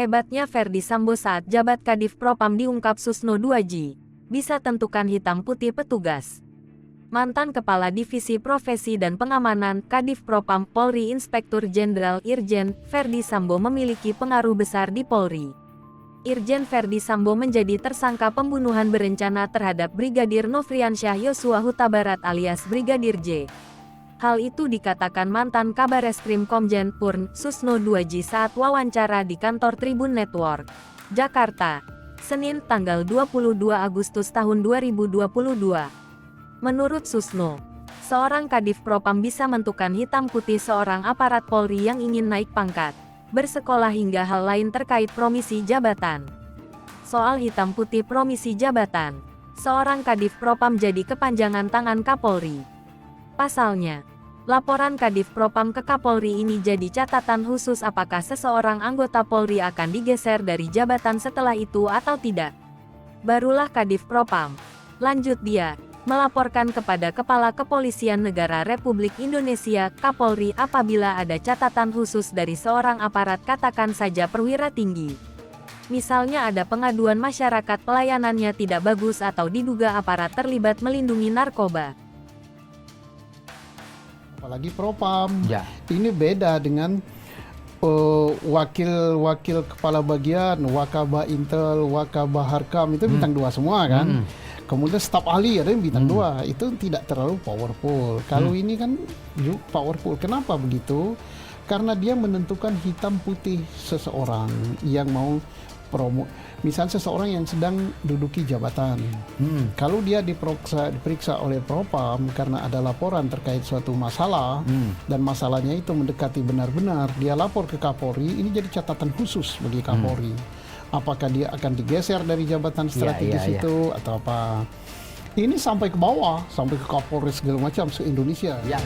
Hebatnya Ferdy Sambo saat jabat Kadif Propam diungkap Susno 2J. Bisa tentukan hitam putih petugas. Mantan Kepala Divisi Profesi dan Pengamanan Kadif Propam Polri Inspektur Jenderal Irjen Ferdy Sambo memiliki pengaruh besar di Polri. Irjen Ferdy Sambo menjadi tersangka pembunuhan berencana terhadap Brigadir Nofriansyah Yosua Huta Barat alias Brigadir J. Hal itu dikatakan mantan Kabareskrim Komjen Purn Susno 2J saat wawancara di kantor Tribun Network, Jakarta, Senin tanggal 22 Agustus tahun 2022. Menurut Susno, seorang Kadif Propam bisa menentukan hitam putih seorang aparat Polri yang ingin naik pangkat, bersekolah hingga hal lain terkait promisi jabatan. Soal hitam putih promisi jabatan, seorang Kadif Propam jadi kepanjangan tangan Kapolri. Pasalnya, laporan Kadif Propam ke Kapolri ini jadi catatan khusus apakah seseorang anggota Polri akan digeser dari jabatan setelah itu atau tidak. Barulah Kadif Propam, lanjut dia, melaporkan kepada Kepala Kepolisian Negara Republik Indonesia Kapolri apabila ada catatan khusus dari seorang aparat katakan saja perwira tinggi. Misalnya ada pengaduan masyarakat pelayanannya tidak bagus atau diduga aparat terlibat melindungi narkoba. Apalagi Propam, Ya. ini beda dengan wakil kepala bagian, Wakabah Intel, Wakabah Harkam itu bintang 2 semua kan. Kemudian staf ahli ada yang bintang 2, itu tidak terlalu powerful. Kalau ini kan powerful. Kenapa begitu? Karena dia menentukan hitam putih seseorang yang mau promo. Misal seseorang yang sedang duduki jabatan. Kalau dia diperiksa oleh Propam karena ada laporan terkait suatu masalah dan masalahnya itu mendekati benar-benar, dia lapor ke Kapolri, ini jadi catatan khusus bagi Kapolri. Apakah dia akan digeser dari jabatan strategis itu atau apa? Ini sampai ke bawah, sampai ke Kapolri segala macam se-Indonesia. Ya.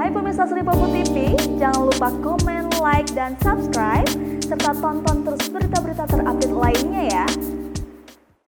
Hai pemirsa Sri Popo TV, jangan lupa komen, like, dan subscribe, serta tonton terus berita-berita terupdate lainnya ya.